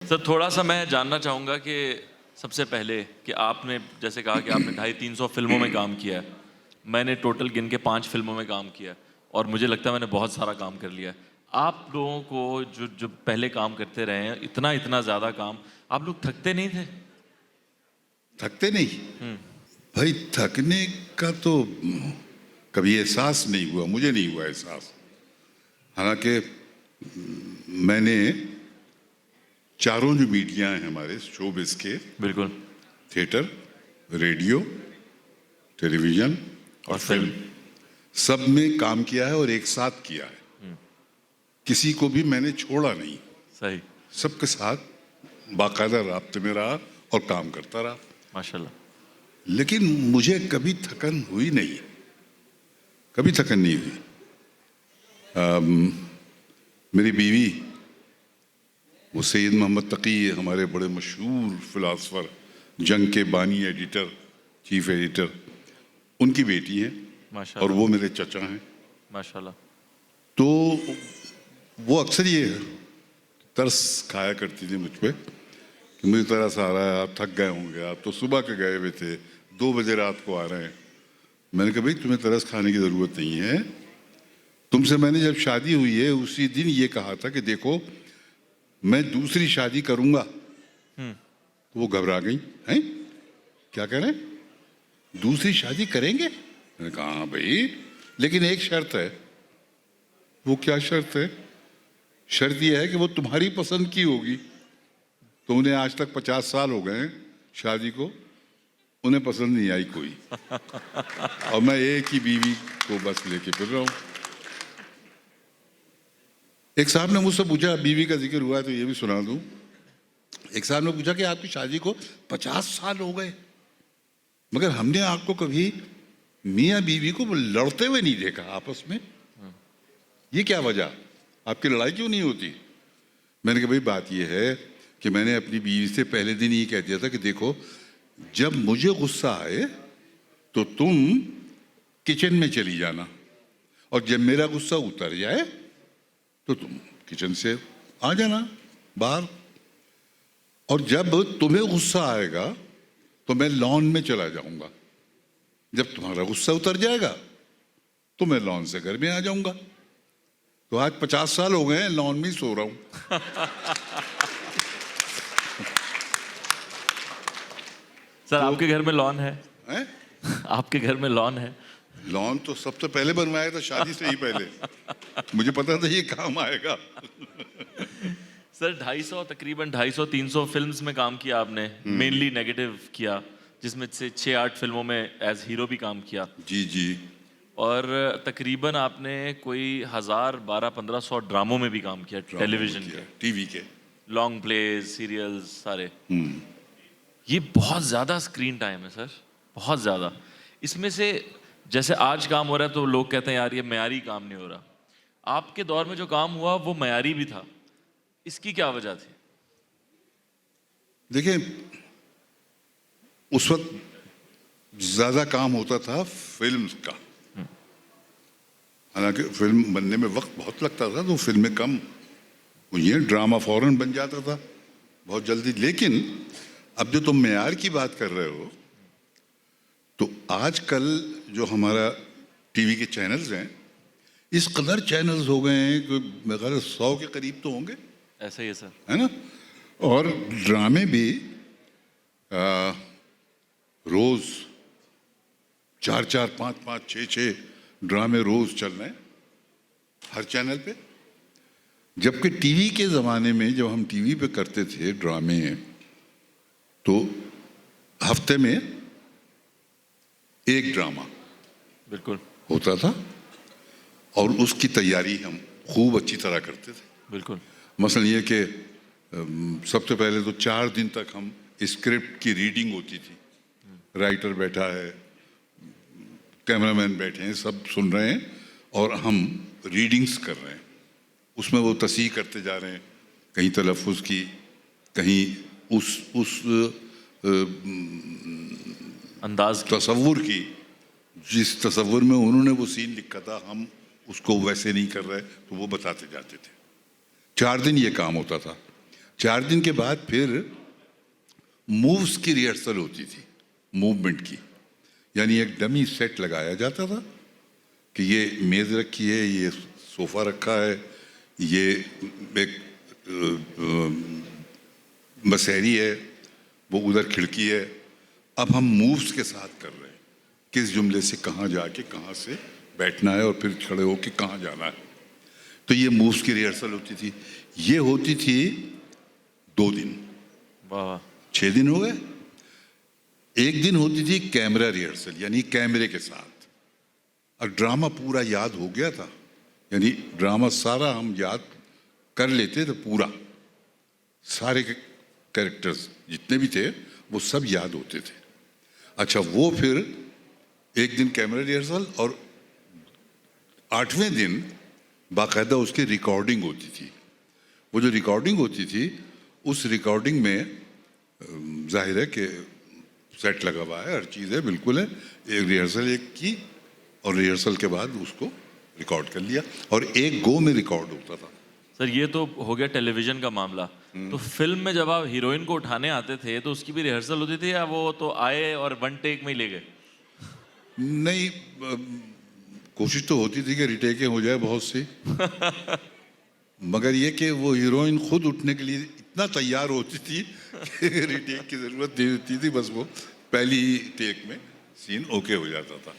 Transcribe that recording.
Sir थोड़ा सा मैं जानना चाहूँगा कि सबसे पहले कि आपने जैसे कहा कि आपने 250-300 फिल्मों में काम किया है, मैंने टोटल गिन के 5 फिल्मों में काम किया है और मुझे लगता है मैंने बहुत सारा काम कर लिया है। आप लोगों को जो जो पहले काम करते रहे हैं, इतना इतना ज़्यादा काम, आप लोग थकते नहीं थे? थकते नहीं भाई, थकने का तो कभी एहसास नहीं हुआ, मुझे नहीं हुआ एहसास। हालांकि मैंने चारों जो मीडिया हैं हमारे शोबिज़ के, बिल्कुल। थिएटर, रेडियो, टेलीविज़न और फिल्म, सब में काम किया है और एक साथ किया है। किसी को भी मैंने छोड़ा नहीं, सही। सबके साथ बाकायदा राब्ते में रहा और काम करता रहा माशाल्लाह। लेकिन मुझे कभी थकन हुई नहीं, कभी थकन नहीं हुई। मेरी बीवी वो सैयद मोहम्मद तकी, हमारे बड़े मशहूर फिलासफर, जंग के बानी एडिटर, चीफ एडिटर, उनकी बेटी है और वो मेरे चचा हैं माशाल्लाह। तो वो अक्सर ये तरस खाया करती थी मुझ पे कि मुझे तरस आ रहा है, आप थक गए होंगे, आप तो सुबह के गए हुए थे, 2 बजे रात को आ रहे हैं। मैंने कहा भाई तुम्हें तरस खाने की ज़रूरत नहीं है, तुमसे मैंने जब शादी हुई है उसी दिन ये कहा था कि देखो मैं दूसरी शादी करूंगा। तो वो घबरा गई, हैं क्या कह रहे हैं, दूसरी शादी करेंगे? मैंने कहा हाँ भाई, लेकिन एक शर्त है। वो क्या शर्त है? शर्त यह है कि वो तुम्हारी पसंद की होगी। तो उन्हें आज तक 50 साल हो गए शादी को, उन्हें पसंद नहीं आई कोई और मैं एक ही बीवी को बस लेके फिर रहा हूं। एक साहब ने मुझसे पूछा, बीवी का जिक्र हुआ है तो ये भी सुना दूं। एक साहब ने पूछा कि आपकी शादी को 50 साल हो गए, मगर हमने आपको कभी मियाँ बीवी को लड़ते हुए नहीं देखा आपस में, ये क्या वजह, आपकी लड़ाई क्यों नहीं होती? मैंने कहा भाई बात ये है कि मैंने अपनी बीवी से पहले दिन ये कह दिया था कि देखो जब मुझे गुस्सा आए तो तुम किचन में चली जाना और जब मेरा गुस्सा उतर जाए तो तुम किचन से आ जाना बाहर, और जब तुम्हें गुस्सा आएगा तो मैं लॉन में चला जाऊंगा, जब तुम्हारा गुस्सा उतर जाएगा तो मैं लॉन से घर में आ जाऊंगा। तो आज 50 साल हो गए हैं लॉन में सो रहा हूं सर आपके घर में लॉन है? हैं? आपके घर में लॉन है? लॉन तो सबसे पहले बनवाया था शादी से ही पहले, मुझे पता था ये काम आएगा सर 250 तकरीबन 250-300 फिल्म्स में काम किया आपने, मेनली नेगेटिव किया, जिसमें से 6-8 फिल्मों में एज हीरो भी काम किया। जी जी। और तकरीबन आपने कोई 1000-1200-1500 ड्रामों में भी काम किया, टेलीविजन के, टीवी के, लॉन्ग प्लेज, सीरियल्स सारे। ये बहुत ज़्यादा स्क्रीन टाइम है सर, बहुत ज़्यादा। इसमें से जैसे आज काम हो रहा है तो लोग कहते हैं यार ये मयारी काम नहीं हो रहा, आपके दौर में जो काम हुआ वो मयारी भी था, इसकी क्या वजह थी? देखिए उस वक्त ज्यादा काम होता था फिल्म का, हालांकि फिल्म बनने में वक्त बहुत लगता था तो फिल्में कम हुई हैं, ड्रामा फौरन बन जाता था बहुत जल्दी। लेकिन अब जो तुम मेयार की बात कर रहे हो तो आजकल जो हमारा टीवी के चैनल्स हैं, इस कदर चैनल्स हो गए हैं कि मेरे ख्याल 100 के करीब तो होंगे, ऐसा ही है सर, है ना। और ड्रामे भी रोज 4-4, 5-5, 6-6 ड्रामे रोज चल रहे हैं हर चैनल पे। जबकि टीवी के ज़माने में जब हम टीवी पे करते थे ड्रामे तो हफ्ते में एक ड्रामा बिल्कुल होता था और उसकी तैयारी हम खूब अच्छी तरह करते थे। बिल्कुल। मसलन ये कि सबसे पहले तो 4 दिन तक हम स्क्रिप्ट की रीडिंग होती थी, राइटर बैठा है, कैमरामैन बैठे हैं, सब सुन रहे हैं और हम रीडिंग्स कर रहे हैं, उसमें वो तस्हीह करते जा रहे हैं, कहीं तलफ़ुज़ की, कहीं उस अंदाज की, तसव्वुर की, जिस तसव्वुर में उन्होंने वो सीन लिखा था हम उसको वैसे नहीं कर रहे तो वो बताते जाते थे। 4 दिन ये काम होता था। 4 दिन के बाद फिर मूव्स की रिहर्सल होती थी, मूवमेंट की। यानी एक डमी सेट लगाया जाता था कि ये मेज़ रखी है, ये सोफ़ा रखा है, ये एक बसेरी है, वो उधर खिड़की है। अब हम मूव्स के साथ कर रहे हैं, किस जुमले से कहाँ जाके कहाँ से बैठना है और फिर खड़े होके कहाँ जाना है। तो ये मूव्स की रिहर्सल होती थी। ये होती थी 2 दिन, वाह 6 दिन हो गए। एक दिन होती थी कैमरा रिहर्सल, यानी कैमरे के साथ। और ड्रामा पूरा याद हो गया था, यानी ड्रामा सारा हम याद कर लेते थे पूरा। सारे कैरेक्टर्स जितने भी थे वो सब याद होते थे। अच्छा, वो फिर एक दिन कैमरा रिहर्सल और 8वें दिन बाकायदा उसकी रिकॉर्डिंग होती थी। वो जो रिकॉर्डिंग होती थी, उस रिकॉर्डिंग में जाहिर है कि सेट लगा हुआ है, हर चीज़ है, बिल्कुल है। एक रिहर्सल एक की और रिहर्सल के बाद उसको रिकॉर्ड कर लिया और एक गो में रिकॉर्ड होता था। सर, ये तो हो गया टेलीविजन का मामला। तो फिल्म में जब आप हीरोइन को उठाने आते थे तो उसकी भी रिहर्सल होती थी, या वो तो आए और 1 टेक में ही ले गए? नहीं, कोशिश तो होती थी कि रिटेकें हो जाए बहुत सी मगर ये कि वो हीरोइन खुद उठने के लिए इतना तैयार होती थी कि रिटेक की ज़रूरत नहीं होती थी, बस वो पहली टेक में सीन ओके हो जाता था।